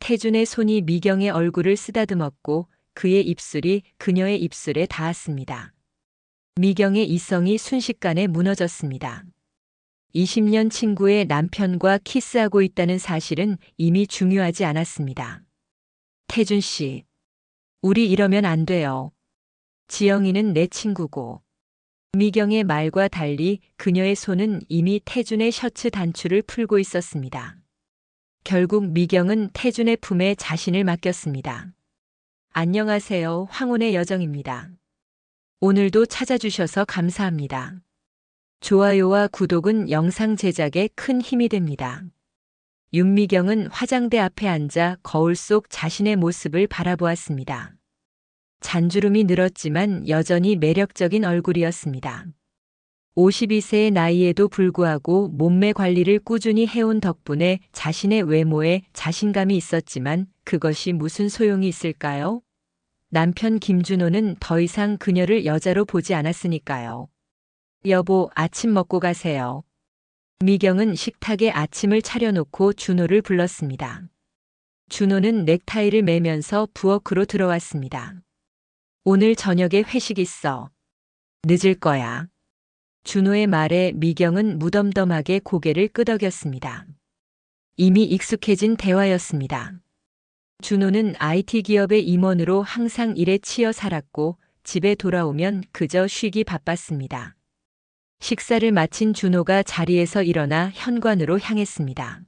태준의 손이 미경의 얼굴을 쓰다듬었고 그의 입술이 그녀의 입술에 닿았습니다. 미경의 이성이 순식간에 무너졌습니다. 20년 친구의 남편과 키스하고 있다는 사실은 이미 중요하지 않았습니다. 태준 씨, 우리 이러면 안 돼요. 지영이는 내 친구고. 미경의 말과 달리 그녀의 손은 이미 태준의 셔츠 단추를 풀고 있었습니다. 결국 미경은 태준의 품에 자신을 맡겼습니다. 안녕하세요. 황혼의 여정입니다. 오늘도 찾아주셔서 감사합니다. 좋아요와 구독은 영상 제작에 큰 힘이 됩니다. 윤미경은 화장대 앞에 앉아 거울 속 자신의 모습을 바라보았습니다. 잔주름이 늘었지만 여전히 매력적인 얼굴이었습니다. 52세의 나이에도 불구하고 몸매 관리를 꾸준히 해온 덕분에 자신의 외모에 자신감이 있었지만 그것이 무슨 소용이 있을까요? 남편 김준호는 더 이상 그녀를 여자로 보지 않았으니까요. 여보, 아침 먹고 가세요. 미경은 식탁에 아침을 차려놓고 준호를 불렀습니다. 준호는 넥타이를 매면서 부엌으로 들어왔습니다. 오늘 저녁에 회식 있어. 늦을 거야. 준호의 말에 미경은 무덤덤하게 고개를 끄덕였습니다. 이미 익숙해진 대화였습니다. 준호는 IT 기업의 임원으로 항상 일에 치여 살았고 집에 돌아오면 그저 쉬기 바빴습니다. 식사를 마친 준호가 자리에서 일어나 현관으로 향했습니다.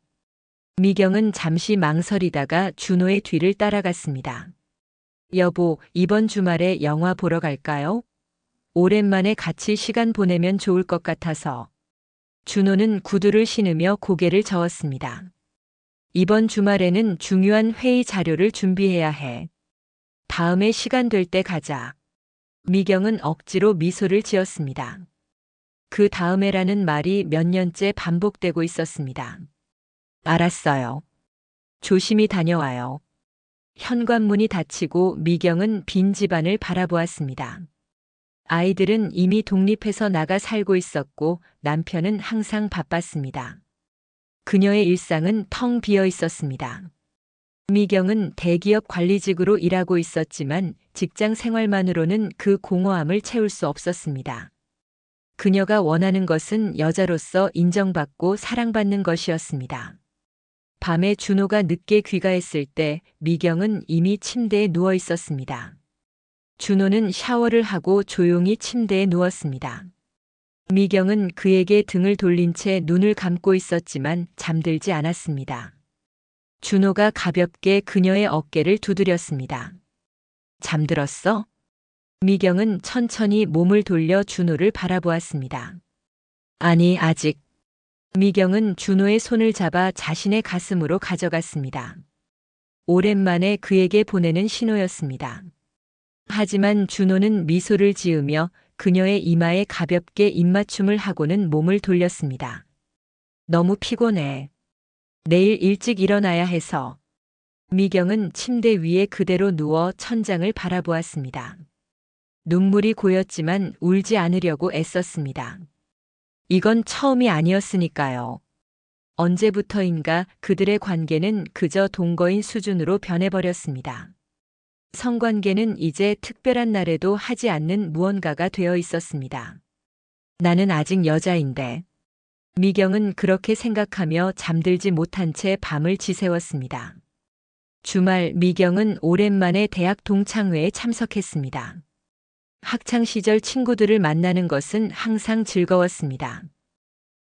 미경은 잠시 망설이다가 준호의 뒤를 따라갔습니다. 여보, 이번 주말에 영화 보러 갈까요? 오랜만에 같이 시간 보내면 좋을 것 같아서. 준호는 구두를 신으며 고개를 저었습니다. 이번 주말에는 중요한 회의 자료를 준비해야 해. 다음에 시간 될 때 가자. 미경은 억지로 미소를 지었습니다. 그 다음에라는 말이 몇 년째 반복되고 있었습니다. 알았어요. 조심히 다녀와요. 현관문이 닫히고 미경은 빈 집안을 바라보았습니다. 아이들은 이미 독립해서 나가 살고 있었고 남편은 항상 바빴습니다. 그녀의 일상은 텅 비어 있었습니다. 미경은 대기업 관리직으로 일하고 있었지만 직장 생활만으로는 그 공허함을 채울 수 없었습니다. 그녀가 원하는 것은 여자로서 인정받고 사랑받는 것이었습니다. 밤에 준호가 늦게 귀가했을 때 미경은 이미 침대에 누워 있었습니다. 준호는 샤워를 하고 조용히 침대에 누웠습니다. 미경은 그에게 등을 돌린 채 눈을 감고 있었지만 잠들지 않았습니다. 준호가 가볍게 그녀의 어깨를 두드렸습니다. 잠들었어? 미경은 천천히 몸을 돌려 준호를 바라보았습니다. 아니, 아직. 미경은 준호의 손을 잡아 자신의 가슴으로 가져갔습니다. 오랜만에 그에게 보내는 신호였습니다. 하지만 준호는 미소를 지으며 그녀의 이마에 가볍게 입맞춤을 하고는 몸을 돌렸습니다. 너무 피곤해. 내일 일찍 일어나야 해서. 미경은 침대 위에 그대로 누워 천장을 바라보았습니다. 눈물이 고였지만 울지 않으려고 애썼습니다. 이건 처음이 아니었으니까요. 언제부터인가 그들의 관계는 그저 동거인 수준으로 변해버렸습니다. 성관계는 이제 특별한 날에도 하지 않는 무언가가 되어 있었습니다. 나는 아직 여자인데. 미경은 그렇게 생각하며 잠들지 못한 채 밤을 지새웠습니다. 주말 미경은 오랜만에 대학 동창회에 참석했습니다. 학창시절 친구들을 만나는 것은 항상 즐거웠습니다.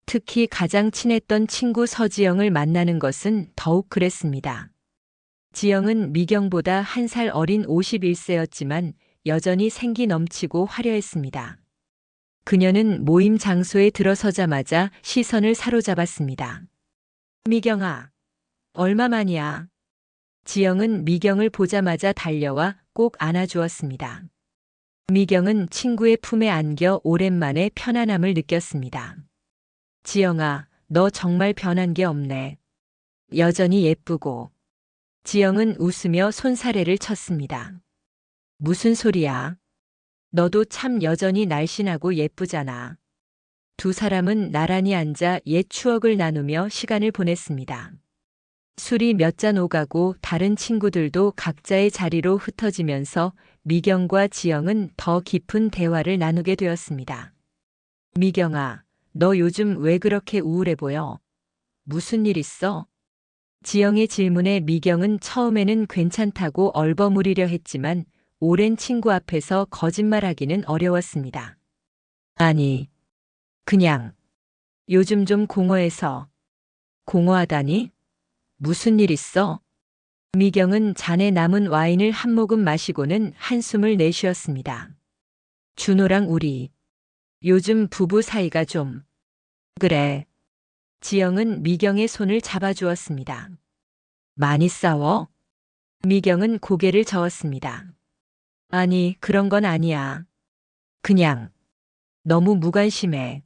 특히 가장 친했던 친구 서지영을 만나는 것은 더욱 그랬습니다. 지영은 미경보다 1살 어린 51세였지만 여전히 생기 넘치고 화려했습니다. 그녀는 모임 장소에 들어서자마자 시선을 사로잡았습니다. 미경아, 얼마만이야? 지영은 미경을 보자마자 달려와 꼭 안아주었습니다. 미경은 친구의 품에 안겨 오랜만에 편안함을 느꼈습니다. 지영아, 너 정말 변한 게 없네. 여전히 예쁘고. 지영은 웃으며 손사래를 쳤습니다. 무슨 소리야? 너도 참 여전히 날씬하고 예쁘잖아. 두 사람은 나란히 앉아 옛 추억을 나누며 시간을 보냈습니다. 술이 몇 잔 오가고 다른 친구들도 각자의 자리로 흩어지면서 미경과 지영은 더 깊은 대화를 나누게 되었습니다. 미경아, 너 요즘 왜 그렇게 우울해 보여? 무슨 일 있어? 지영의 질문에 미경은 처음에는 괜찮다고 얼버무리려 했지만 오랜 친구 앞에서 거짓말하기는 어려웠습니다. 아니, 그냥 요즘 좀 공허해서. 공허하다니? 무슨 일 있어? 미경은 잔에 남은 와인을 한 모금 마시고는 한숨을 내쉬었습니다. 준호랑 우리 요즘 부부 사이가 좀 그래. 지영은 미경의 손을 잡아주었습니다. 많이 싸워? 미경은 고개를 저었습니다. 아니, 그런 건 아니야. 그냥 너무 무관심해.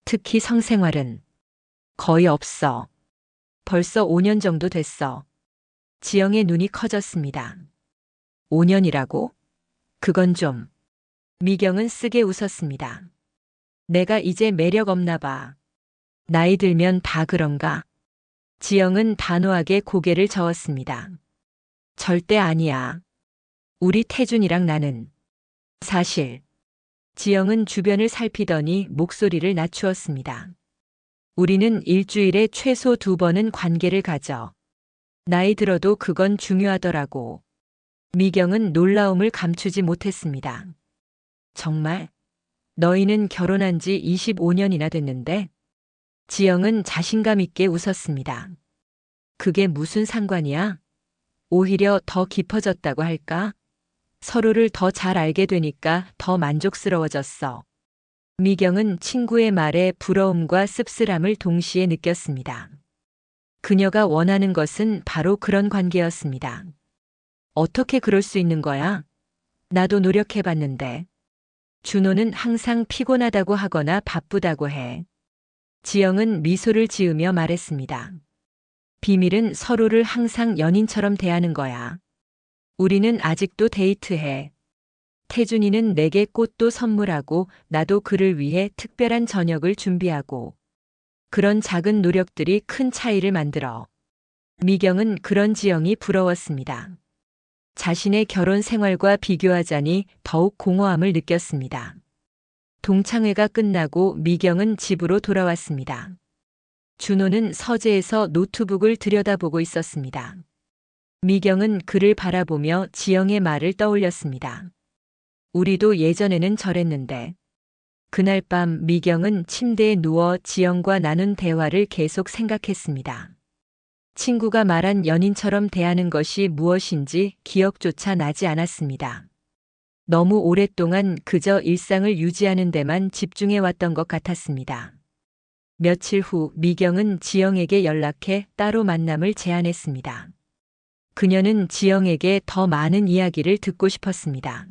특히 성생활은 거의 없어. 벌써 5년 정도 됐어. 지영의 눈이 커졌습니다. 5년이라고? 그건 좀. 미경은 쓰게 웃었습니다. 내가 이제 매력 없나 봐. 나이 들면 다 그런가? 지영은 단호하게 고개를 저었습니다. 절대 아니야. 우리 태준이랑 나는. 사실. 지영은 주변을 살피더니 목소리를 낮추었습니다. 우리는 일주일에 최소 2번은 관계를 가져. 나이 들어도 그건 중요하더라고. 미경은 놀라움을 감추지 못했습니다. 정말? 너희는 결혼한 지 25년이나 됐는데? 지영은 자신감 있게 웃었습니다. 그게 무슨 상관이야? 오히려 더 깊어졌다고 할까? 서로를 더 잘 알게 되니까 더 만족스러워졌어. 미경은 친구의 말에 부러움과 씁쓸함을 동시에 느꼈습니다. 그녀가 원하는 것은 바로 그런 관계였습니다. 어떻게 그럴 수 있는 거야? 나도 노력해봤는데. 준호는 항상 피곤하다고 하거나 바쁘다고 해. 지영은 미소를 지으며 말했습니다. 비밀은 서로를 항상 연인처럼 대하는 거야. 우리는 아직도 데이트해. 태준이는 내게 꽃도 선물하고 나도 그를 위해 특별한 저녁을 준비하고. 그런 작은 노력들이 큰 차이를 만들어. 미경은 그런 지영이 부러웠습니다. 자신의 결혼 생활과 비교하자니 더욱 공허함을 느꼈습니다. 동창회가 끝나고 미경은 집으로 돌아왔습니다. 준호는 서재에서 노트북을 들여다보고 있었습니다. 미경은 그를 바라보며 지영의 말을 떠올렸습니다. 우리도 예전에는 저랬는데. 그날 밤 미경은 침대에 누워 지영과 나눈 대화를 계속 생각했습니다. 친구가 말한 연인처럼 대하는 것이 무엇인지 기억조차 나지 않았습니다. 너무 오랫동안 그저 일상을 유지하는 데만 집중해 왔던 것 같았습니다. 며칠 후 미경은 지영에게 연락해 따로 만남을 제안했습니다. 그녀는 지영에게 더 많은 이야기를 듣고 싶었습니다.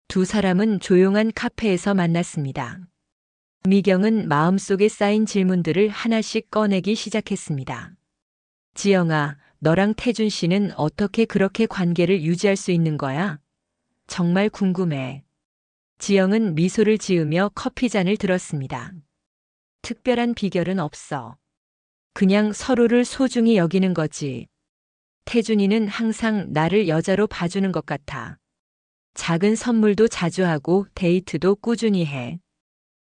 두 사람은 조용한 카페에서 만났습니다. 미경은 마음속에 쌓인 질문들을 하나씩 꺼내기 시작했습니다. 지영아, 너랑 태준 씨는 어떻게 그렇게 관계를 유지할 수 있는 거야? 정말 궁금해. 지영은 미소를 지으며 커피잔을 들었습니다. 특별한 비결은 없어. 그냥 서로를 소중히 여기는 거지. 태준이는 항상 나를 여자로 봐주는 것 같아. 작은 선물도 자주 하고 데이트도 꾸준히 해.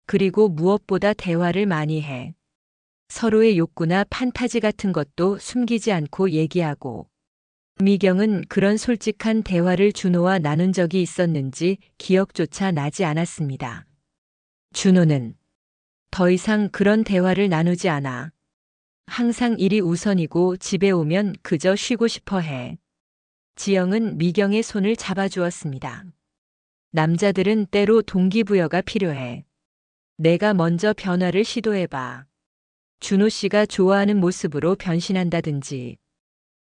그리고 무엇보다 대화를 많이 해. 서로의 욕구나 판타지 같은 것도 숨기지 않고 얘기하고. 미경은 그런 솔직한 대화를 준호와 나눈 적이 있었는지 기억조차 나지 않았습니다. 준호는 더 이상 그런 대화를 나누지 않아. 항상 일이 우선이고 집에 오면 그저 쉬고 싶어 해. 지영은 미경의 손을 잡아주었습니다. 남자들은 때로 동기부여가 필요해. 내가 먼저 변화를 시도해봐. 준호 씨가 좋아하는 모습으로 변신한다든지.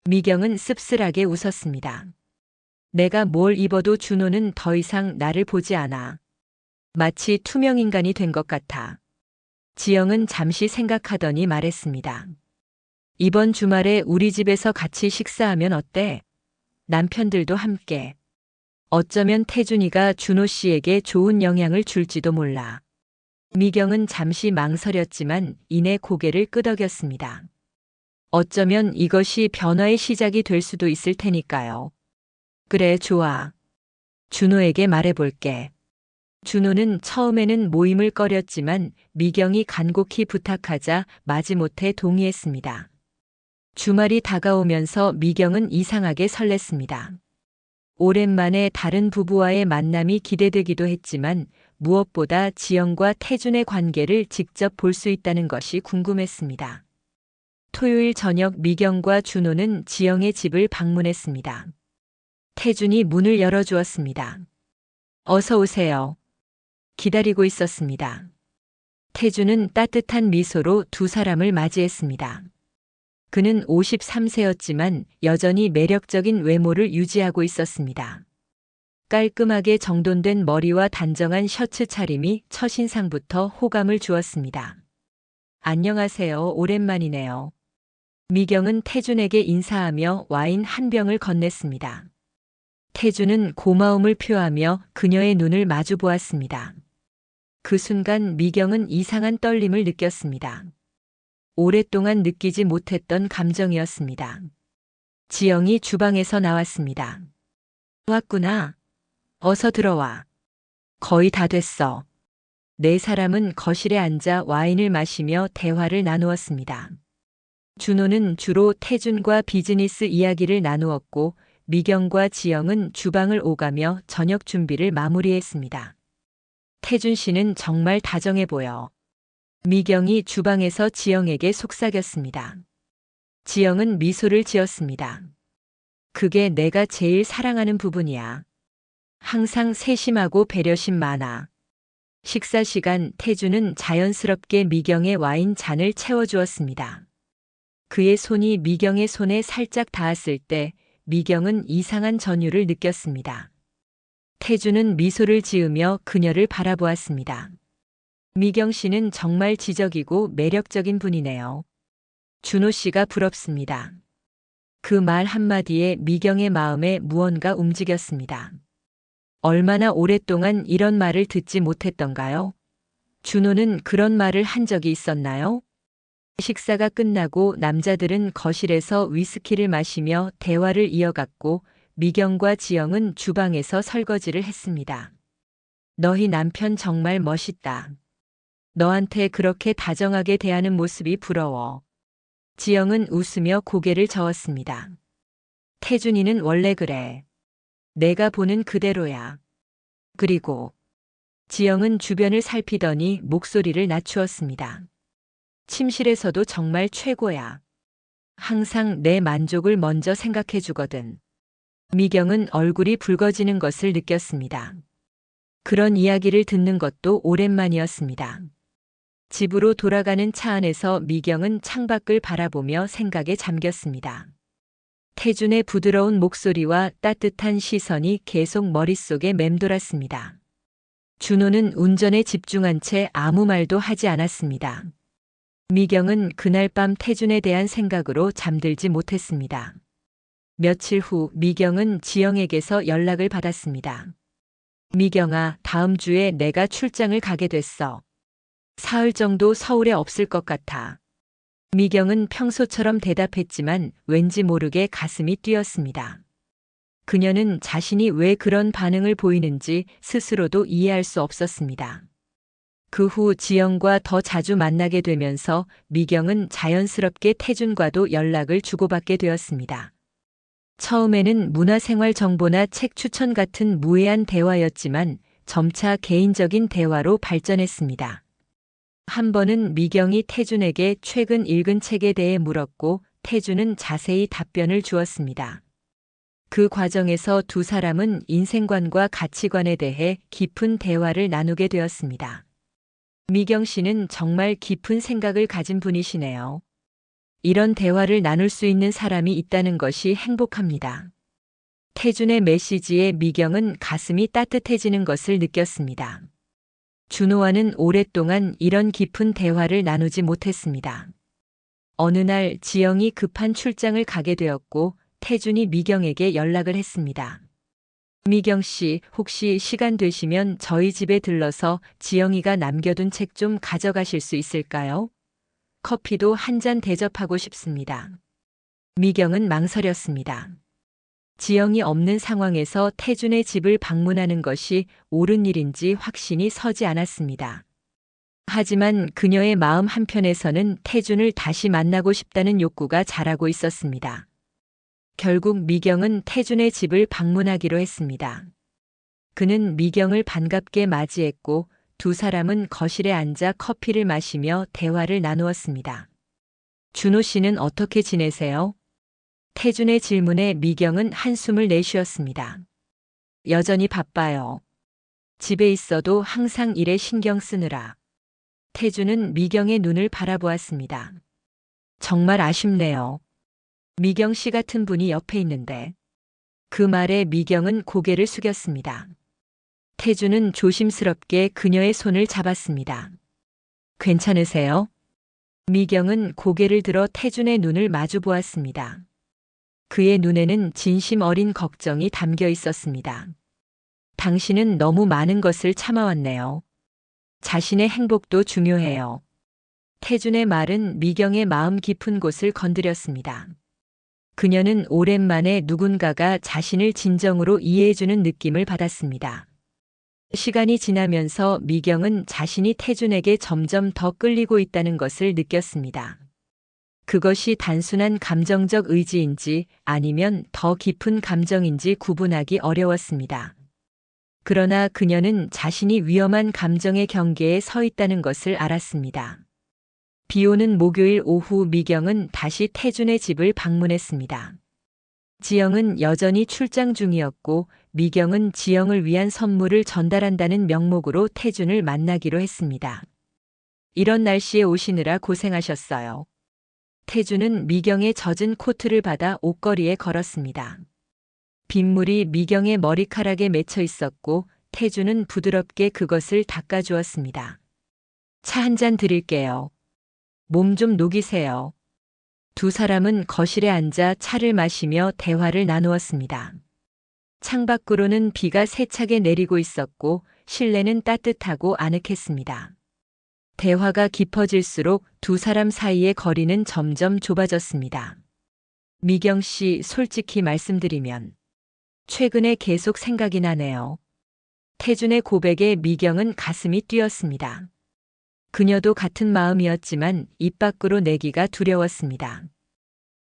미경은 씁쓸하게 웃었습니다. 내가 뭘 입어도 준호는 더 이상 나를 보지 않아. 마치 투명인간이 된 것 같아. 지영은 잠시 생각하더니 말했습니다. 이번 주말에 우리 집에서 같이 식사하면 어때? 남편들도 함께. 어쩌면 태준이가 준호 씨에게 좋은 영향을 줄지도 몰라. 미경은 잠시 망설였지만 이내 고개를 끄덕였습니다. 어쩌면 이것이 변화의 시작이 될 수도 있을 테니까요. 그래, 좋아. 준호에게 말해볼게. 준호는 처음에는 모임을 꺼렸지만 미경이 간곡히 부탁하자 마지못해 동의했습니다. 주말이 다가오면서 미경은 이상하게 설렜습니다. 오랜만에 다른 부부와의 만남이 기대되기도 했지만 무엇보다 지영과 태준의 관계를 직접 볼 수 있다는 것이 궁금했습니다. 토요일 저녁 미경과 준호는 지영의 집을 방문했습니다. 태준이 문을 열어주었습니다. 어서 오세요. 기다리고 있었습니다. 태준은 따뜻한 미소로 두 사람을 맞이했습니다. 그는 53세였지만 여전히 매력적인 외모를 유지하고 있었습니다. 깔끔하게 정돈된 머리와 단정한 셔츠 차림이 첫인상부터 호감을 주었습니다. 안녕하세요. 오랜만이네요. 미경은 태준에게 인사하며 와인 한 병을 건넸습니다. 태준은 고마움을 표하며 그녀의 눈을 마주 보았습니다. 그 순간 미경은 이상한 떨림을 느꼈습니다. 오랫동안 느끼지 못했던 감정이었습니다. 지영이 주방에서 나왔습니다. 왔구나. 어서 들어와. 거의 다 됐어. 네 사람은 거실에 앉아 와인을 마시며 대화를 나누었습니다. 준호는 주로 태준과 비즈니스 이야기를 나누었고 미경과 지영은 주방을 오가며 저녁 준비를 마무리했습니다. 태준 씨는 정말 다정해 보여. 미경이 주방에서 지영에게 속삭였습니다. 지영은 미소를 지었습니다. 그게 내가 제일 사랑하는 부분이야. 항상 세심하고 배려심 많아. 식사 시간 태준은 자연스럽게 미경의 와인 잔을 채워주었습니다. 그의 손이 미경의 손에 살짝 닿았을 때 미경은 이상한 전율을 느꼈습니다. 태준은 미소를 지으며 그녀를 바라보았습니다. 미경 씨는 정말 지적이고 매력적인 분이네요. 준호 씨가 부럽습니다. 그 말 한마디에 미경의 마음에 무언가 움직였습니다. 얼마나 오랫동안 이런 말을 듣지 못했던가요? 준호는 그런 말을 한 적이 있었나요? 식사가 끝나고 남자들은 거실에서 위스키를 마시며 대화를 이어갔고 미경과 지영은 주방에서 설거지를 했습니다. 너희 남편 정말 멋있다. 너한테 그렇게 다정하게 대하는 모습이 부러워. 지영은 웃으며 고개를 저었습니다. 태준이는 원래 그래. 내가 보는 그대로야. 그리고 지영은 주변을 살피더니 목소리를 낮추었습니다. 침실에서도 정말 최고야. 항상 내 만족을 먼저 생각해 주거든. 미경은 얼굴이 붉어지는 것을 느꼈습니다. 그런 이야기를 듣는 것도 오랜만이었습니다. 집으로 돌아가는 차 안에서 미경은 창밖을 바라보며 생각에 잠겼습니다. 태준의 부드러운 목소리와 따뜻한 시선이 계속 머릿속에 맴돌았습니다. 준호는 운전에 집중한 채 아무 말도 하지 않았습니다. 미경은 그날 밤 태준에 대한 생각으로 잠들지 못했습니다. 며칠 후 미경은 지영에게서 연락을 받았습니다. 미경아, 다음 주에 내가 출장을 가게 됐어. 사흘 정도 서울에 없을 것 같아. 미경은 평소처럼 대답했지만 왠지 모르게 가슴이 뛰었습니다. 그녀는 자신이 왜 그런 반응을 보이는지 스스로도 이해할 수 없었습니다. 그 후 지영과 더 자주 만나게 되면서 미경은 자연스럽게 태준과도 연락을 주고받게 되었습니다. 처음에는 문화생활 정보나 책 추천 같은 무해한 대화였지만 점차 개인적인 대화로 발전했습니다. 한 번은 미경이 태준에게 최근 읽은 책에 대해 물었고 태준은 자세히 답변을 주었습니다. 그 과정에서 두 사람은 인생관과 가치관에 대해 깊은 대화를 나누게 되었습니다. 미경 씨는 정말 깊은 생각을 가진 분이시네요. 이런 대화를 나눌 수 있는 사람이 있다는 것이 행복합니다. 태준의 메시지에 미경은 가슴이 따뜻해지는 것을 느꼈습니다. 준호와는 오랫동안 이런 깊은 대화를 나누지 못했습니다. 어느 날 지영이 급한 출장을 가게 되었고 태준이 미경에게 연락을 했습니다. 미경 씨, 혹시 시간 되시면 저희 집에 들러서 지영이가 남겨둔 책 좀 가져가실 수 있을까요? 커피도 한 잔 대접하고 싶습니다. 미경은 망설였습니다. 지영이 없는 상황에서 태준의 집을 방문하는 것이 옳은 일인지 확신이 서지 않았습니다. 하지만 그녀의 마음 한편에서는 태준을 다시 만나고 싶다는 욕구가 자라고 있었습니다. 결국 미경은 태준의 집을 방문하기로 했습니다. 그는 미경을 반갑게 맞이했고 두 사람은 거실에 앉아 커피를 마시며 대화를 나누었습니다. 준호 씨는 어떻게 지내세요? 태준의 질문에 미경은 한숨을 내쉬었습니다. 여전히 바빠요. 집에 있어도 항상 일에 신경 쓰느라. 태준은 미경의 눈을 바라보았습니다. 정말 아쉽네요. 미경 씨 같은 분이 옆에 있는데. 그 말에 미경은 고개를 숙였습니다. 태준은 조심스럽게 그녀의 손을 잡았습니다. 괜찮으세요? 미경은 고개를 들어 태준의 눈을 마주 보았습니다. 그의 눈에는 진심 어린 걱정이 담겨 있었습니다. 당신은 너무 많은 것을 참아왔네요. 자신의 행복도 중요해요. 태준의 말은 미경의 마음 깊은 곳을 건드렸습니다. 그녀는 오랜만에 누군가가 자신을 진정으로 이해해주는 느낌을 받았습니다. 시간이 지나면서 미경은 자신이 태준에게 점점 더 끌리고 있다는 것을 느꼈습니다. 그것이 단순한 감정적 의지인지 아니면 더 깊은 감정인지 구분하기 어려웠습니다. 그러나 그녀는 자신이 위험한 감정의 경계에 서 있다는 것을 알았습니다. 비 오는 목요일 오후 미경은 다시 태준의 집을 방문했습니다. 지영은 여전히 출장 중이었고 미경은 지영을 위한 선물을 전달한다는 명목으로 태준을 만나기로 했습니다. 이런 날씨에 오시느라 고생하셨어요. 태준은 미경의 젖은 코트를 받아 옷걸이에 걸었습니다. 빗물이 미경의 머리카락에 맺혀 있었고 태준은 부드럽게 그것을 닦아주었습니다. 차 한 잔 드릴게요. 몸 좀 녹이세요. 두 사람은 거실에 앉아 차를 마시며 대화를 나누었습니다. 창밖으로는 비가 세차게 내리고 있었고 실내는 따뜻하고 아늑했습니다. 대화가 깊어질수록 두 사람 사이의 거리는 점점 좁아졌습니다. 미경 씨, 솔직히 말씀드리면 최근에 계속 생각이 나네요. 태준의 고백에 미경은 가슴이 뛰었습니다. 그녀도 같은 마음이었지만 입 밖으로 내기가 두려웠습니다.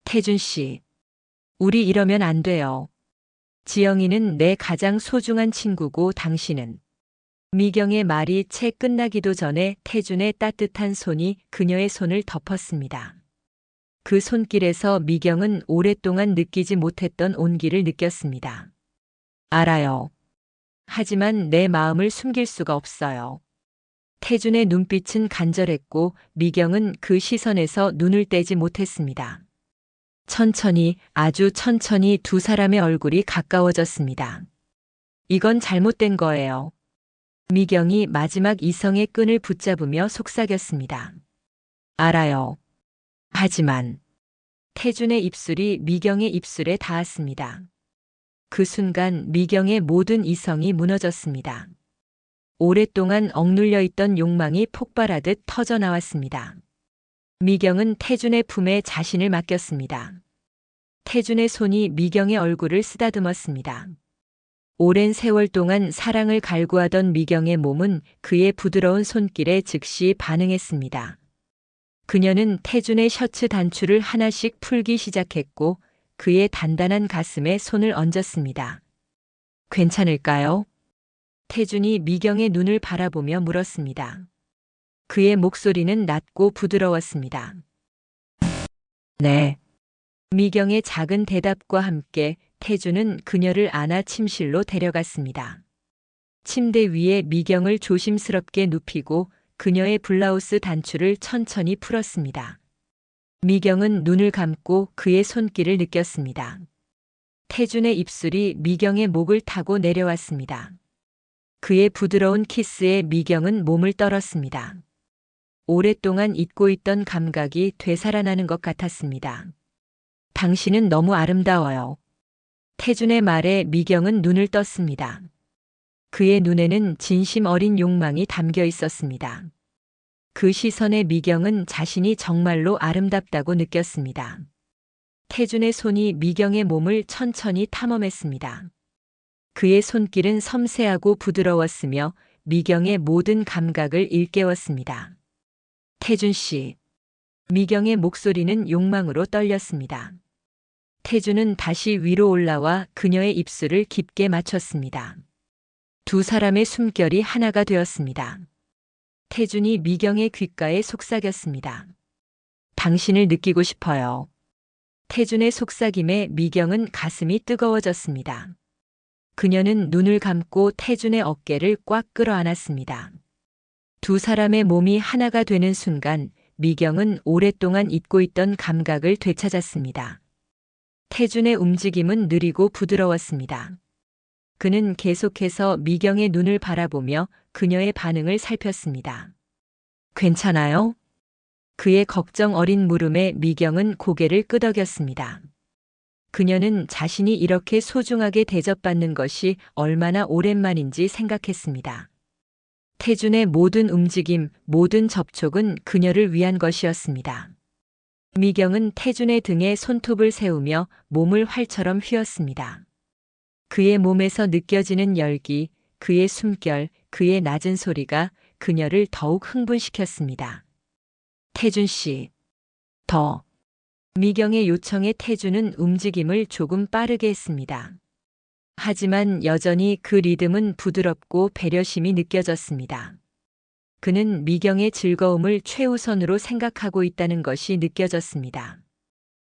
태준 씨, 우리 이러면 안 돼요. 지영이는 내 가장 소중한 친구고 당신은. 미경의 말이 채 끝나기도 전에 태준의 따뜻한 손이 그녀의 손을 덮었습니다. 그 손길에서 미경은 오랫동안 느끼지 못했던 온기를 느꼈습니다. 알아요. 하지만 내 마음을 숨길 수가 없어요. 태준의 눈빛은 간절했고 미경은 그 시선에서 눈을 떼지 못했습니다. 천천히, 아주 천천히 두 사람의 얼굴이 가까워졌습니다. 이건 잘못된 거예요. 미경이 마지막 이성의 끈을 붙잡으며 속삭였습니다. 알아요. 하지만 태준의 입술이 미경의 입술에 닿았습니다. 그 순간 미경의 모든 이성이 무너졌습니다. 오랫동안 억눌려 있던 욕망이 폭발하듯 터져나왔습니다. 미경은 태준의 품에 자신을 맡겼습니다. 태준의 손이 미경의 얼굴을 쓰다듬었습니다. 오랜 세월 동안 사랑을 갈구하던 미경의 몸은 그의 부드러운 손길에 즉시 반응했습니다. 그녀는 태준의 셔츠 단추를 하나씩 풀기 시작했고 그의 단단한 가슴에 손을 얹었습니다. 괜찮을까요? 태준이 미경의 눈을 바라보며 물었습니다. 그의 목소리는 낮고 부드러웠습니다. 네. 미경의 작은 대답과 함께 태준은 그녀를 안아 침실로 데려갔습니다. 침대 위에 미경을 조심스럽게 눕히고 그녀의 블라우스 단추를 천천히 풀었습니다. 미경은 눈을 감고 그의 손길을 느꼈습니다. 태준의 입술이 미경의 목을 타고 내려왔습니다. 그의 부드러운 키스에 미경은 몸을 떨었습니다. 오랫동안 잊고 있던 감각이 되살아나는 것 같았습니다. 당신은 너무 아름다워요. 태준의 말에 미경은 눈을 떴습니다. 그의 눈에는 진심 어린 욕망이 담겨 있었습니다. 그 시선에 미경은 자신이 정말로 아름답다고 느꼈습니다. 태준의 손이 미경의 몸을 천천히 탐험했습니다. 그의 손길은 섬세하고 부드러웠으며 미경의 모든 감각을 일깨웠습니다. 태준 씨. 미경의 목소리는 욕망으로 떨렸습니다. 태준은 다시 위로 올라와 그녀의 입술을 깊게 맞췄습니다. 두 사람의 숨결이 하나가 되었습니다. 태준이 미경의 귓가에 속삭였습니다. 당신을 느끼고 싶어요. 태준의 속삭임에 미경은 가슴이 뜨거워졌습니다. 그녀는 눈을 감고 태준의 어깨를 꽉 끌어안았습니다. 두 사람의 몸이 하나가 되는 순간 미경은 오랫동안 잊고 있던 감각을 되찾았습니다. 태준의 움직임은 느리고 부드러웠습니다. 그는 계속해서 미경의 눈을 바라보며 그녀의 반응을 살폈습니다. 괜찮아요? 그의 걱정 어린 물음에 미경은 고개를 끄덕였습니다. 그녀는 자신이 이렇게 소중하게 대접받는 것이 얼마나 오랜만인지 생각했습니다. 태준의 모든 움직임, 모든 접촉은 그녀를 위한 것이었습니다. 미경은 태준의 등에 손톱을 세우며 몸을 활처럼 휘었습니다. 그의 몸에서 느껴지는 열기, 그의 숨결, 그의 낮은 소리가 그녀를 더욱 흥분시켰습니다. 태준 씨. 더. 미경의 요청에 태준은 움직임을 조금 빠르게 했습니다. 하지만 여전히 그 리듬은 부드럽고 배려심이 느껴졌습니다. 그는 미경의 즐거움을 최우선으로 생각하고 있다는 것이 느껴졌습니다.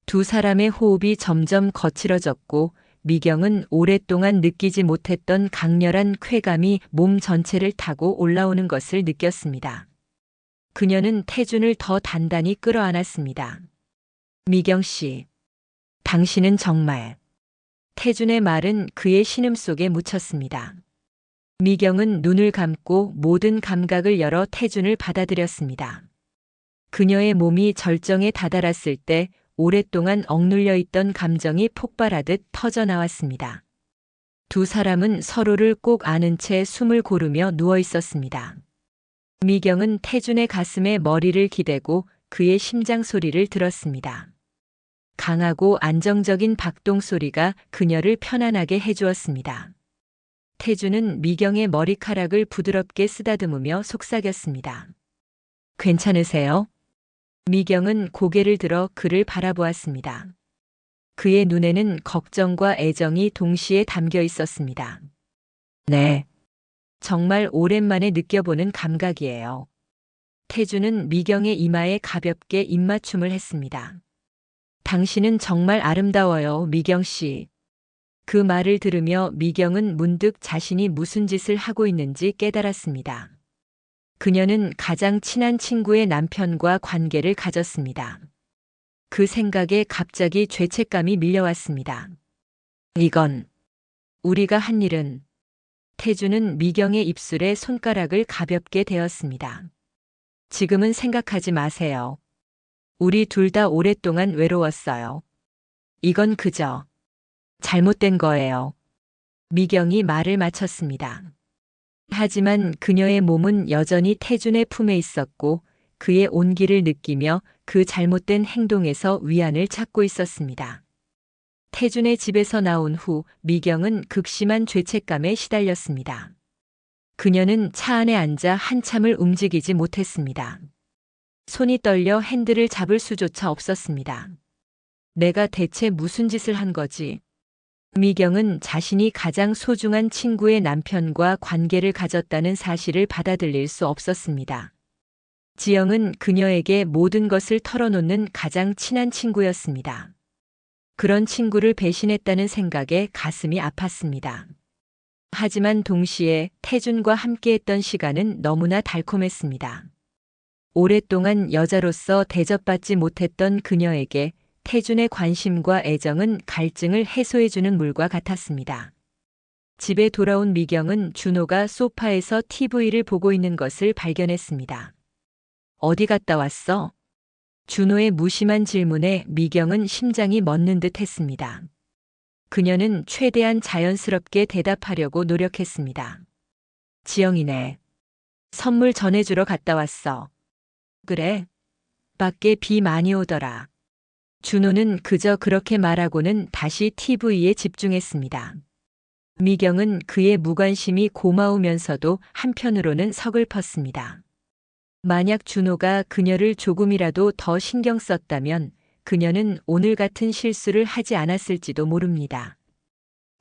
두 사람의 호흡이 점점 거칠어졌고 미경은 오랫동안 느끼지 못했던 강렬한 쾌감이 몸 전체를 타고 올라오는 것을 느꼈습니다. 그녀는 태준을 더 단단히 끌어안았습니다. 미경 씨, 당신은 정말. 태준의 말은 그의 신음속에 묻혔습니다. 미경은 눈을 감고 모든 감각을 열어 태준을 받아들였습니다. 그녀의 몸이 절정에 다다랐을 때 오랫동안 억눌려 있던 감정이 폭발하듯 터져나왔습니다. 두 사람은 서로를 꼭 안은 채 숨을 고르며 누워 있었습니다. 미경은 태준의 가슴에 머리를 기대고 그의 심장 소리를 들었습니다. 강하고 안정적인 박동 소리가 그녀를 편안하게 해주었습니다. 태준은 미경의 머리카락을 부드럽게 쓰다듬으며 속삭였습니다. 괜찮으세요? 미경은 고개를 들어 그를 바라보았습니다. 그의 눈에는 걱정과 애정이 동시에 담겨 있었습니다. 네. 정말 오랜만에 느껴보는 감각이에요. 태준은 미경의 이마에 가볍게 입맞춤을 했습니다. 당신은 정말 아름다워요, 미경 씨. 그 말을 들으며 미경은 문득 자신이 무슨 짓을 하고 있는지 깨달았습니다. 그녀는 가장 친한 친구의 남편과 관계를 가졌습니다. 그 생각에 갑자기 죄책감이 밀려왔습니다. 이건 우리가 한 일은. 태준은 미경의 입술에 손가락을 가볍게 대었습니다. 지금은 생각하지 마세요. 우리 둘 다 오랫동안 외로웠어요. 이건 그저 잘못된 거예요. 미경이 말을 마쳤습니다. 하지만 그녀의 몸은 여전히 태준의 품에 있었고 그의 온기를 느끼며 그 잘못된 행동에서 위안을 찾고 있었습니다. 태준의 집에서 나온 후 미경은 극심한 죄책감에 시달렸습니다. 그녀는 차 안에 앉아 한참을 움직이지 못했습니다. 손이 떨려 핸들을 잡을 수조차 없었습니다. 내가 대체 무슨 짓을 한 거지? 미경은 자신이 가장 소중한 친구의 남편과 관계를 가졌다는 사실을 받아들일 수 없었습니다. 지영은 그녀에게 모든 것을 털어놓는 가장 친한 친구였습니다. 그런 친구를 배신했다는 생각에 가슴이 아팠습니다. 하지만 동시에 태준과 함께했던 시간은 너무나 달콤했습니다. 오랫동안 여자로서 대접받지 못했던 그녀에게 태준의 관심과 애정은 갈증을 해소해주는 물과 같았습니다. 집에 돌아온 미경은 준호가 소파에서 TV를 보고 있는 것을 발견했습니다. 어디 갔다 왔어? 준호의 무심한 질문에 미경은 심장이 멎는 듯 했습니다. 그녀는 최대한 자연스럽게 대답하려고 노력했습니다. 지영이네. 선물 전해주러 갔다 왔어. 그래. 밖에 비 많이 오더라. 준호는 그저 그렇게 말하고는 다시 TV에 집중했습니다. 미경은 그의 무관심이 고마우면서도 한편으로는 서글펐습니다. 만약 준호가 그녀를 조금이라도 더 신경 썼다면 그녀는 오늘 같은 실수를 하지 않았을지도 모릅니다.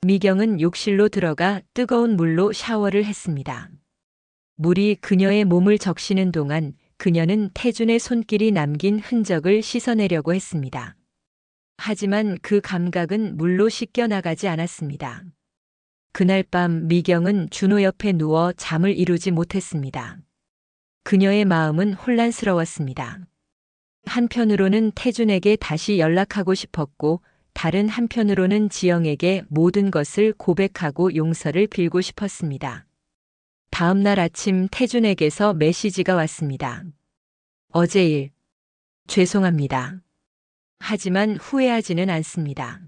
미경은 욕실로 들어가 뜨거운 물로 샤워를 했습니다. 물이 그녀의 몸을 적시는 동안 그녀는 태준의 손길이 남긴 흔적을 씻어내려고 했습니다. 하지만 그 감각은 물로 씻겨 나가지 않았습니다. 그날 밤 미경은 준호 옆에 누워 잠을 이루지 못했습니다. 그녀의 마음은 혼란스러웠습니다. 한편으로는 태준에게 다시 연락하고 싶었고 다른 한편으로는 지영에게 모든 것을 고백하고 용서를 빌고 싶었습니다. 다음 날 아침 태준에게서 메시지가 왔습니다. 어제 일, 죄송합니다. 하지만 후회하지는 않습니다.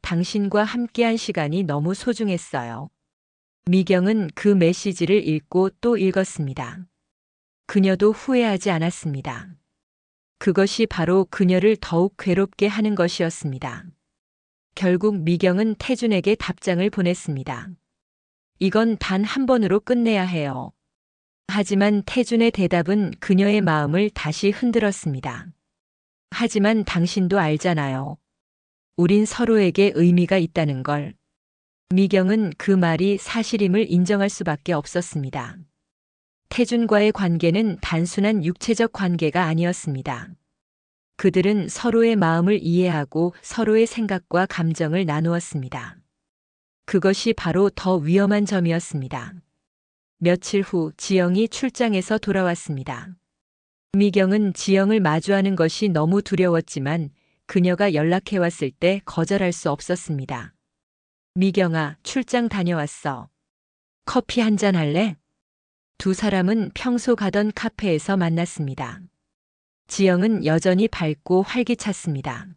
당신과 함께한 시간이 너무 소중했어요. 미경은 그 메시지를 읽고 또 읽었습니다. 그녀도 후회하지 않았습니다. 그것이 바로 그녀를 더욱 괴롭게 하는 것이었습니다. 결국 미경은 태준에게 답장을 보냈습니다. 이건 단 한 번으로 끝내야 해요. 하지만 태준의 대답은 그녀의 마음을 다시 흔들었습니다. 하지만 당신도 알잖아요. 우린 서로에게 의미가 있다는 걸. 미경은 그 말이 사실임을 인정할 수밖에 없었습니다. 태준과의 관계는 단순한 육체적 관계가 아니었습니다. 그들은 서로의 마음을 이해하고 서로의 생각과 감정을 나누었습니다. 그것이 바로 더 위험한 점이었습니다. 며칠 후 지영이 출장에서 돌아왔습니다. 미경은 지영을 마주하는 것이 너무 두려웠지만 그녀가 연락해왔을 때 거절할 수 없었습니다. 미경아, 출장 다녀왔어. 커피 한잔 할래? 두 사람은 평소 가던 카페에서 만났습니다. 지영은 여전히 밝고 활기찼습니다.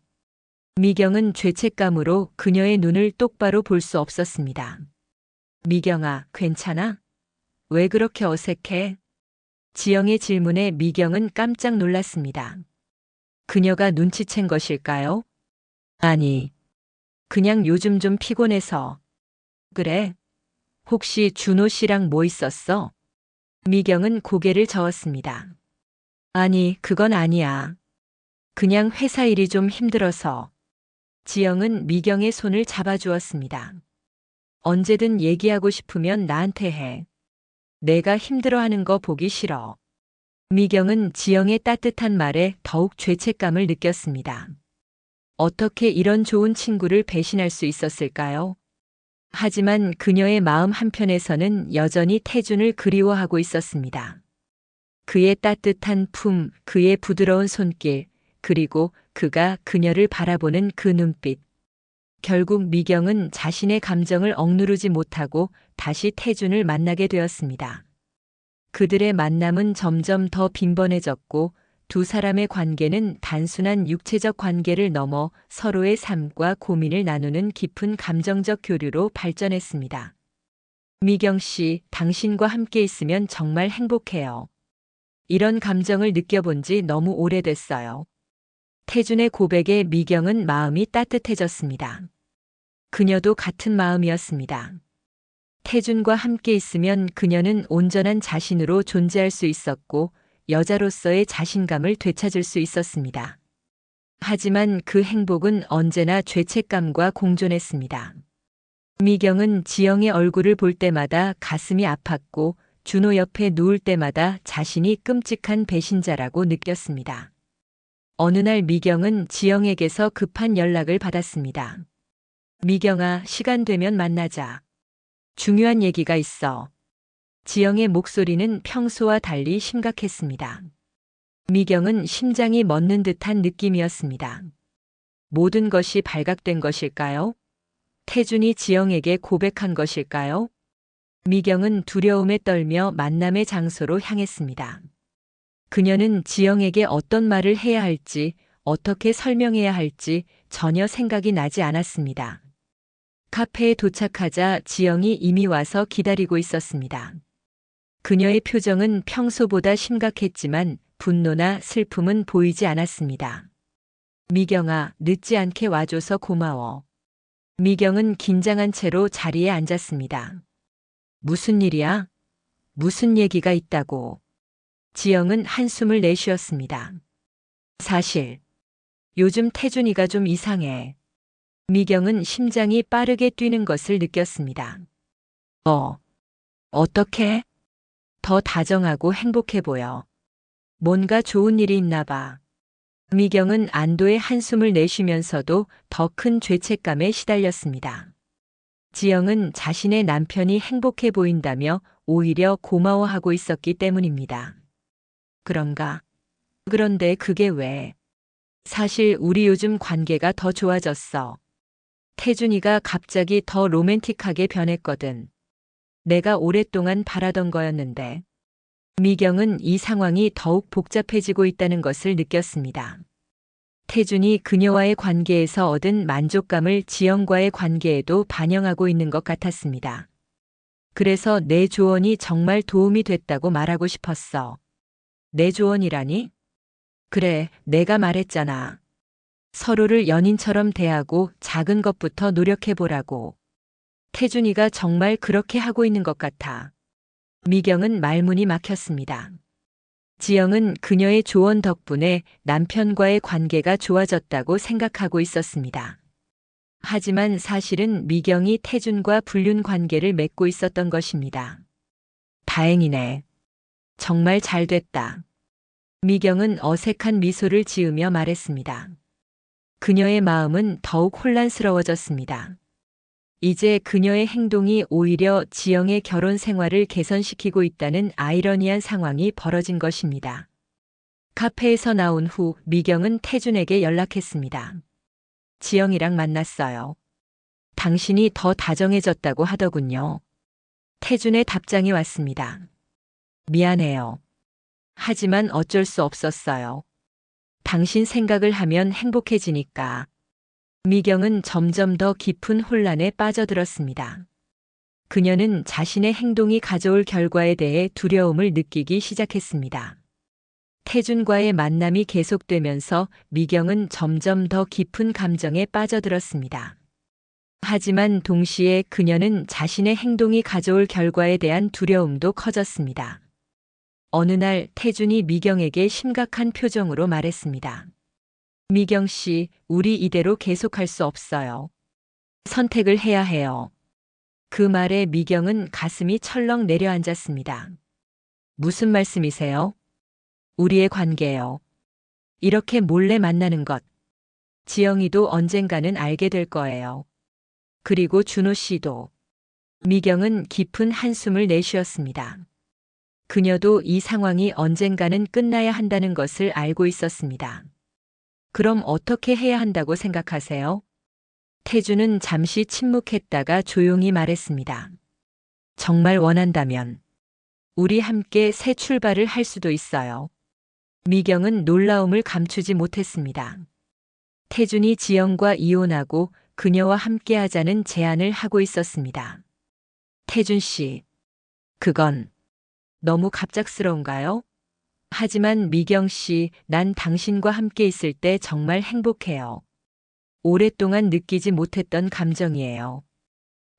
미경은 죄책감으로 그녀의 눈을 똑바로 볼 수 없었습니다. 미경아, 괜찮아? 왜 그렇게 어색해? 지영의 질문에 미경은 깜짝 놀랐습니다. 그녀가 눈치챈 것일까요? 아니, 그냥 요즘 좀 피곤해서. 그래? 혹시 준호 씨랑 뭐 있었어? 미경은 고개를 저었습니다. 아니, 그건 아니야. 그냥 회사 일이 좀 힘들어서. 지영은 미경의 손을 잡아주었습니다. 언제든 얘기하고 싶으면 나한테 해. 내가 힘들어하는 거 보기 싫어. 미경은 지영의 따뜻한 말에 더욱 죄책감을 느꼈습니다. 어떻게 이런 좋은 친구를 배신할 수 있었을까요? 하지만 그녀의 마음 한편에서는 여전히 태준을 그리워하고 있었습니다. 그의 따뜻한 품, 그의 부드러운 손길, 그리고 그가 그녀를 바라보는 그 눈빛. 결국 미경은 자신의 감정을 억누르지 못하고 다시 태준을 만나게 되었습니다. 그들의 만남은 점점 더 빈번해졌고 두 사람의 관계는 단순한 육체적 관계를 넘어 서로의 삶과 고민을 나누는 깊은 감정적 교류로 발전했습니다. 미경 씨, 당신과 함께 있으면 정말 행복해요. 이런 감정을 느껴본 지 너무 오래됐어요. 태준의 고백에 미경은 마음이 따뜻해졌습니다. 그녀도 같은 마음이었습니다. 태준과 함께 있으면 그녀는 온전한 자신으로 존재할 수 있었고 여자로서의 자신감을 되찾을 수 있었습니다. 하지만 그 행복은 언제나 죄책감과 공존했습니다. 미경은 지영의 얼굴을 볼 때마다 가슴이 아팠고 준호 옆에 누울 때마다 자신이 끔찍한 배신자라고 느꼈습니다. 어느 날 미경은 지영에게서 급한 연락을 받았습니다. 미경아, 시간 되면 만나자. 중요한 얘기가 있어. 지영의 목소리는 평소와 달리 심각했습니다. 미경은 심장이 멎는 듯한 느낌이었습니다. 모든 것이 발각된 것일까요? 태준이 지영에게 고백한 것일까요? 미경은 두려움에 떨며 만남의 장소로 향했습니다. 그녀는 지영에게 어떤 말을 해야 할지, 어떻게 설명해야 할지 전혀 생각이 나지 않았습니다. 카페에 도착하자 지영이 이미 와서 기다리고 있었습니다. 그녀의 표정은 평소보다 심각했지만 분노나 슬픔은 보이지 않았습니다. 미경아, 늦지 않게 와줘서 고마워. 미경은 긴장한 채로 자리에 앉았습니다. 무슨 일이야? 무슨 얘기가 있다고? 지영은 한숨을 내쉬었습니다. 사실, 요즘 태준이가 좀 이상해. 미경은 심장이 빠르게 뛰는 것을 느꼈습니다. 어떻게? 더 다정하고 행복해 보여. 뭔가 좋은 일이 있나 봐. 미경은 안도의 한숨을 내쉬면서도 더 큰 죄책감에 시달렸습니다. 지영은 자신의 남편이 행복해 보인다며 오히려 고마워하고 있었기 때문입니다. 그런가? 그런데 그게 왜? 사실 우리 요즘 관계가 더 좋아졌어. 태준이가 갑자기 더 로맨틱하게 변했거든. 내가 오랫동안 바라던 거였는데. 미경은 이 상황이 더욱 복잡해지고 있다는 것을 느꼈습니다. 태준이 그녀와의 관계에서 얻은 만족감을 지영과의 관계에도 반영하고 있는 것 같았습니다. 그래서 내 조언이 정말 도움이 됐다고 말하고 싶었어. 내 조언이라니? 그래, 내가 말했잖아. 서로를 연인처럼 대하고 작은 것부터 노력해보라고. 태준이가 정말 그렇게 하고 있는 것 같아. 미경은 말문이 막혔습니다. 지영은 그녀의 조언 덕분에 남편과의 관계가 좋아졌다고 생각하고 있었습니다. 하지만 사실은 미경이 태준과 불륜 관계를 맺고 있었던 것입니다. 다행이네. 정말 잘 됐다. 미경은 어색한 미소를 지으며 말했습니다. 그녀의 마음은 더욱 혼란스러워졌습니다. 이제 그녀의 행동이 오히려 지영의 결혼 생활을 개선시키고 있다는 아이러니한 상황이 벌어진 것입니다. 카페에서 나온 후 미경은 태준에게 연락했습니다. 지영이랑 만났어요. 당신이 더 다정해졌다고 하더군요. 태준의 답장이 왔습니다. 미안해요. 하지만 어쩔 수 없었어요. 당신 생각을 하면 행복해지니까. 미경은 점점 더 깊은 혼란에 빠져들었습니다. 그녀는 자신의 행동이 가져올 결과에 대해 두려움을 느끼기 시작했습니다. 태준과의 만남이 계속되면서 미경은 점점 더 깊은 감정에 빠져들었습니다. 하지만 동시에 그녀는 자신의 행동이 가져올 결과에 대한 두려움도 커졌습니다. 어느 날 태준이 미경에게 심각한 표정으로 말했습니다. 미경 씨, 우리 이대로 계속할 수 없어요. 선택을 해야 해요. 그 말에 미경은 가슴이 철렁 내려앉았습니다. 무슨 말씀이세요? 우리의 관계요. 이렇게 몰래 만나는 것. 지영이도 언젠가는 알게 될 거예요. 그리고 준호 씨도. 미경은 깊은 한숨을 내쉬었습니다. 그녀도 이 상황이 언젠가는 끝나야 한다는 것을 알고 있었습니다. 그럼 어떻게 해야 한다고 생각하세요? 태준은 잠시 침묵했다가 조용히 말했습니다. 정말 원한다면 우리 함께 새 출발을 할 수도 있어요. 미경은 놀라움을 감추지 못했습니다. 태준이 지영과 이혼하고 그녀와 함께 하자는 제안을 하고 있었습니다. 태준 씨, 그건 너무 갑작스러운가요? 하지만 미경 씨, 난 당신과 함께 있을 때 정말 행복해요. 오랫동안 느끼지 못했던 감정이에요.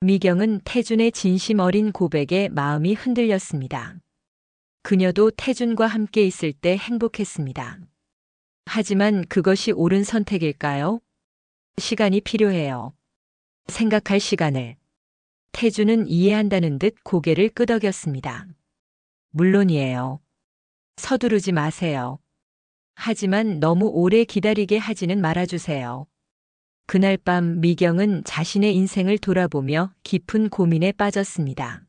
미경은 태준의 진심 어린 고백에 마음이 흔들렸습니다. 그녀도 태준과 함께 있을 때 행복했습니다. 하지만 그것이 옳은 선택일까요? 시간이 필요해요. 생각할 시간을. 태준은 이해한다는 듯 고개를 끄덕였습니다. 물론이에요. 서두르지 마세요. 하지만 너무 오래 기다리게 하지는 말아주세요. 그날 밤 미경은 자신의 인생을 돌아보며 깊은 고민에 빠졌습니다.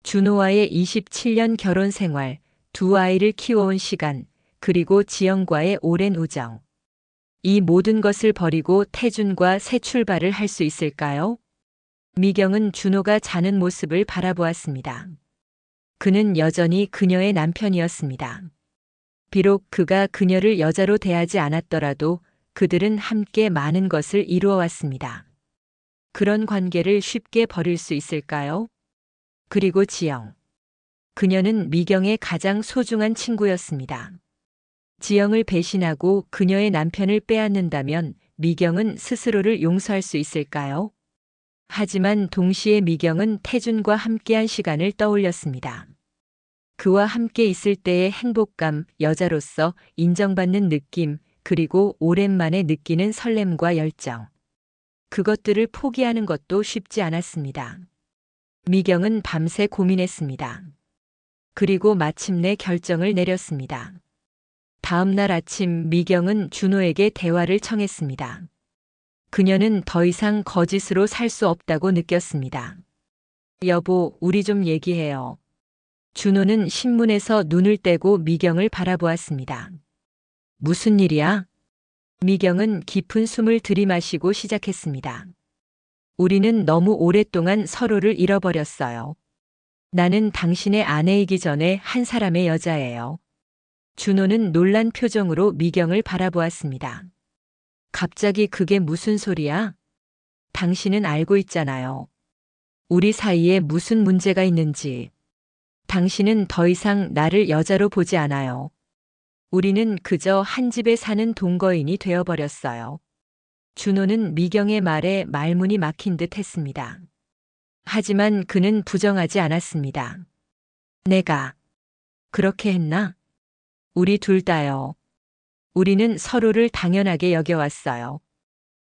준호와의 27년 결혼 생활, 두 아이를 키워온 시간, 그리고 지영과의 오랜 우정. 이 모든 것을 버리고 태준과 새 출발을 할 수 있을까요? 미경은 준호가 자는 모습을 바라보았습니다. 그는 여전히 그녀의 남편이었습니다. 비록 그가 그녀를 여자로 대하지 않았더라도 그들은 함께 많은 것을 이루어왔습니다. 그런 관계를 쉽게 버릴 수 있을까요? 그리고 지영. 그녀는 미경의 가장 소중한 친구였습니다. 지영을 배신하고 그녀의 남편을 빼앗는다면 미경은 스스로를 용서할 수 있을까요? 하지만 동시에 미경은 태준과 함께한 시간을 떠올렸습니다. 그와 함께 있을 때의 행복감, 여자로서 인정받는 느낌, 그리고 오랜만에 느끼는 설렘과 열정. 그것들을 포기하는 것도 쉽지 않았습니다. 미경은 밤새 고민했습니다. 그리고 마침내 결정을 내렸습니다. 다음 날 아침 미경은 준호에게 대화를 청했습니다. 그녀는 더 이상 거짓으로 살 수 없다고 느꼈습니다. 여보, 우리 좀 얘기해요. 준호는 신문에서 눈을 떼고 미경을 바라보았습니다. 무슨 일이야? 미경은 깊은 숨을 들이마시고 시작했습니다. 우리는 너무 오랫동안 서로를 잃어버렸어요. 나는 당신의 아내이기 전에 한 사람의 여자예요. 준호는 놀란 표정으로 미경을 바라보았습니다. 갑자기 그게 무슨 소리야? 당신은 알고 있잖아요. 우리 사이에 무슨 문제가 있는지. 당신은 더 이상 나를 여자로 보지 않아요. 우리는 그저 한 집에 사는 동거인이 되어버렸어요. 준호는 미경의 말에 말문이 막힌 듯 했습니다. 하지만 그는 부정하지 않았습니다. 내가 그렇게 했나? 우리 둘 다요. 우리는 서로를 당연하게 여겨왔어요.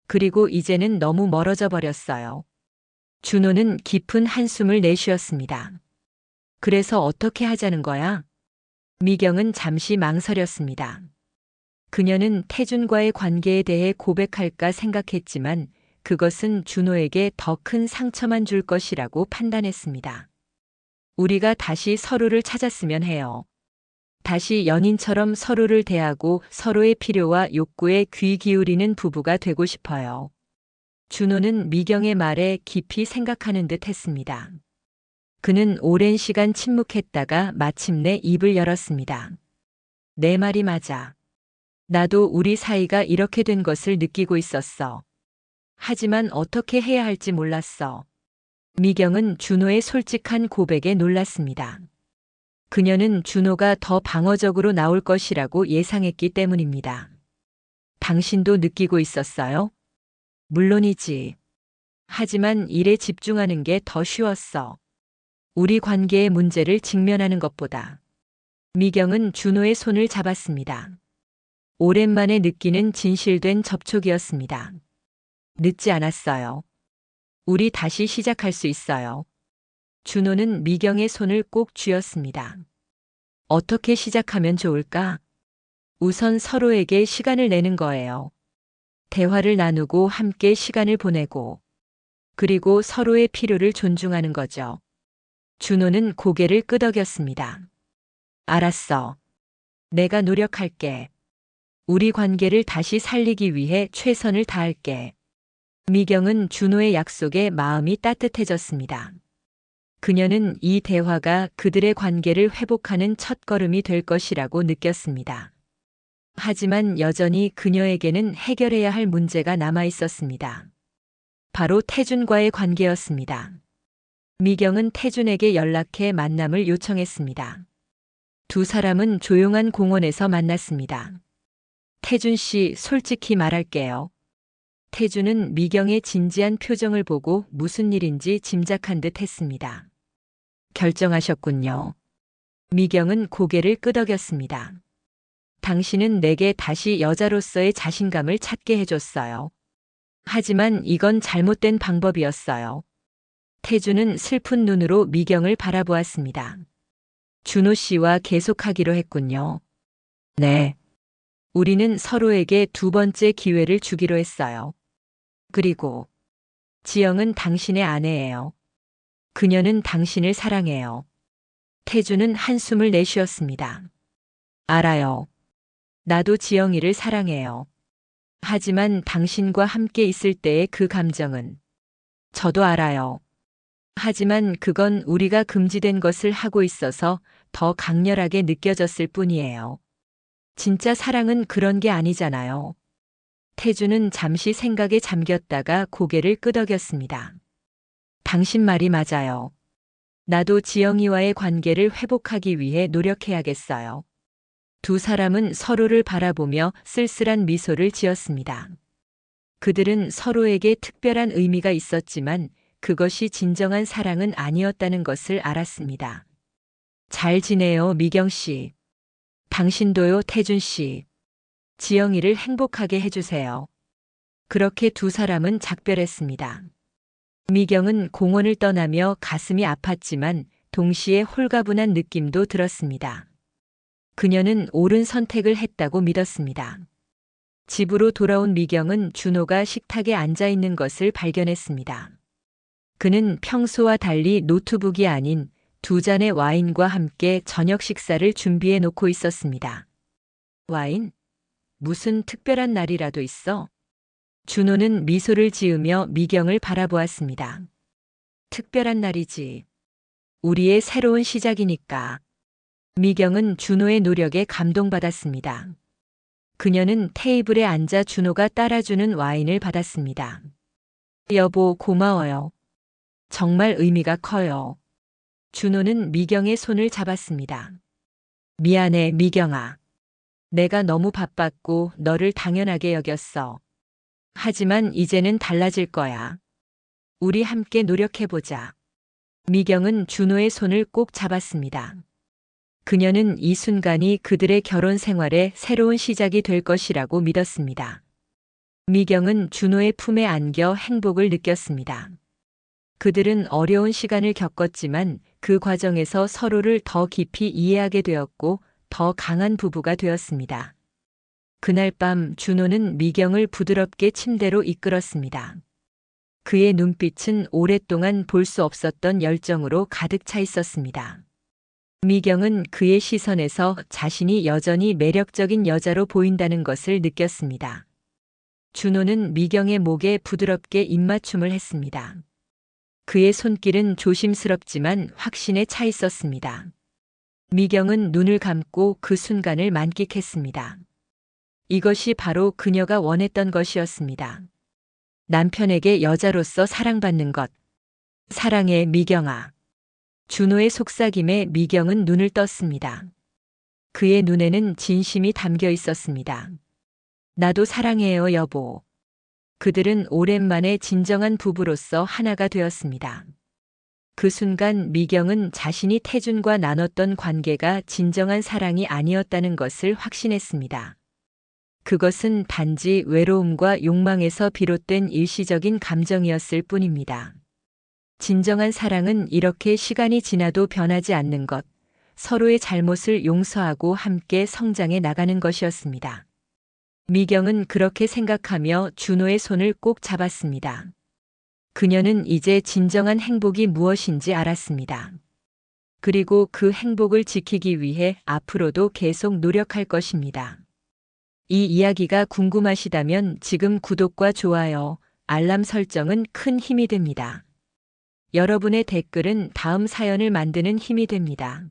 그리고 이제는 너무 멀어져 버렸어요. 준호는 깊은 한숨을 내쉬었습니다. 그래서 어떻게 하자는 거야? 미경은 잠시 망설였습니다. 그녀는 태준과의 관계에 대해 고백할까 생각했지만 그것은 준호에게 더 큰 상처만 줄 것이라고 판단했습니다. 우리가 다시 서로를 찾았으면 해요. 다시 연인처럼 서로를 대하고 서로의 필요와 욕구에 귀 기울이는 부부가 되고 싶어요. 준호는 미경의 말에 깊이 생각하는 듯 했습니다. 그는 오랜 시간 침묵했다가 마침내 입을 열었습니다. 내 말이 맞아. 나도 우리 사이가 이렇게 된 것을 느끼고 있었어. 하지만 어떻게 해야 할지 몰랐어. 미경은 준호의 솔직한 고백에 놀랐습니다. 그녀는 준호가 더 방어적으로 나올 것이라고 예상했기 때문입니다. 당신도 느끼고 있었어요? 물론이지. 하지만 일에 집중하는 게 더 쉬웠어. 우리 관계의 문제를 직면하는 것보다. 미경은 준호의 손을 잡았습니다. 오랜만에 느끼는 진실된 접촉이었습니다. 늦지 않았어요. 우리 다시 시작할 수 있어요. 준호는 미경의 손을 꼭 쥐었습니다. 어떻게 시작하면 좋을까? 우선 서로에게 시간을 내는 거예요. 대화를 나누고 함께 시간을 보내고, 그리고 서로의 필요를 존중하는 거죠. 준호는 고개를 끄덕였습니다. 알았어. 내가 노력할게. 우리 관계를 다시 살리기 위해 최선을 다할게. 미경은 준호의 약속에 마음이 따뜻해졌습니다. 그녀는 이 대화가 그들의 관계를 회복하는 첫걸음이 될 것이라고 느꼈습니다. 하지만 여전히 그녀에게는 해결해야 할 문제가 남아 있었습니다. 바로 태준과의 관계였습니다. 미경은 태준에게 연락해 만남을 요청했습니다. 두 사람은 조용한 공원에서 만났습니다. 태준 씨, 솔직히 말할게요. 태준은 미경의 진지한 표정을 보고 무슨 일인지 짐작한 듯 했습니다. 결정하셨군요. 미경은 고개를 끄덕였습니다. 당신은 내게 다시 여자로서의 자신감을 찾게 해줬어요. 하지만 이건 잘못된 방법이었어요. 태준은 슬픈 눈으로 미경을 바라보았습니다. 준호 씨와 계속하기로 했군요. 네. 우리는 서로에게 두 번째 기회를 주기로 했어요. 그리고 지영은 당신의 아내예요. 그녀는 당신을 사랑해요. 태준은 한숨을 내쉬었습니다. 알아요. 나도 지영이를 사랑해요. 하지만 당신과 함께 있을 때의 그 감정은 저도 알아요. 하지만 그건 우리가 금지된 것을 하고 있어서 더 강렬하게 느껴졌을 뿐이에요. 진짜 사랑은 그런 게 아니잖아요. 태준은 잠시 생각에 잠겼다가 고개를 끄덕였습니다. 당신 말이 맞아요. 나도 지영이와의 관계를 회복하기 위해 노력해야겠어요. 두 사람은 서로를 바라보며 쓸쓸한 미소를 지었습니다. 그들은 서로에게 특별한 의미가 있었지만 그것이 진정한 사랑은 아니었다는 것을 알았습니다. 잘 지내요, 미경 씨. 당신도요, 태준 씨. 지영이를 행복하게 해주세요. 그렇게 두 사람은 작별했습니다. 미경은 공원을 떠나며 가슴이 아팠지만 동시에 홀가분한 느낌도 들었습니다. 그녀는 옳은 선택을 했다고 믿었습니다. 집으로 돌아온 미경은 준호가 식탁에 앉아 있는 것을 발견했습니다. 그는 평소와 달리 노트북이 아닌 두 잔의 와인과 함께 저녁 식사를 준비해 놓고 있었습니다. 와인? 무슨 특별한 날이라도 있어? 준호는 미소를 지으며 미경을 바라보았습니다. 특별한 날이지. 우리의 새로운 시작이니까. 미경은 준호의 노력에 감동받았습니다. 그녀는 테이블에 앉아 준호가 따라주는 와인을 받았습니다. 여보, 고마워요. 정말 의미가 커요. 준호는 미경의 손을 잡았습니다. 미안해, 미경아. 내가 너무 바빴고 너를 당연하게 여겼어. 하지만 이제는 달라질 거야. 우리 함께 노력해보자. 미경은 준호의 손을 꼭 잡았습니다. 그녀는 이 순간이 그들의 결혼 생활의 새로운 시작이 될 것이라고 믿었습니다. 미경은 준호의 품에 안겨 행복을 느꼈습니다. 그들은 어려운 시간을 겪었지만 그 과정에서 서로를 더 깊이 이해하게 되었고 더 강한 부부가 되었습니다. 그날 밤 준호는 미경을 부드럽게 침대로 이끌었습니다. 그의 눈빛은 오랫동안 볼 수 없었던 열정으로 가득 차 있었습니다. 미경은 그의 시선에서 자신이 여전히 매력적인 여자로 보인다는 것을 느꼈습니다. 준호는 미경의 목에 부드럽게 입맞춤을 했습니다. 그의 손길은 조심스럽지만 확신에 차 있었습니다. 미경은 눈을 감고 그 순간을 만끽했습니다. 이것이 바로 그녀가 원했던 것이었습니다. 남편에게 여자로서 사랑받는 것. 사랑해, 미경아. 준호의 속삭임에 미경은 눈을 떴습니다. 그의 눈에는 진심이 담겨 있었습니다. 나도 사랑해요, 여보. 그들은 오랜만에 진정한 부부로서 하나가 되었습니다. 그 순간 미경은 자신이 태준과 나눴던 관계가 진정한 사랑이 아니었다는 것을 확신했습니다. 그것은 단지 외로움과 욕망에서 비롯된 일시적인 감정이었을 뿐입니다. 진정한 사랑은 이렇게 시간이 지나도 변하지 않는 것, 서로의 잘못을 용서하고 함께 성장해 나가는 것이었습니다. 미경은 그렇게 생각하며 준호의 손을 꼭 잡았습니다. 그녀는 이제 진정한 행복이 무엇인지 알았습니다. 그리고 그 행복을 지키기 위해 앞으로도 계속 노력할 것입니다. 이 이야기가 궁금하시다면 지금 구독과 좋아요, 알람 설정은 큰 힘이 됩니다. 여러분의 댓글은 다음 사연을 만드는 힘이 됩니다.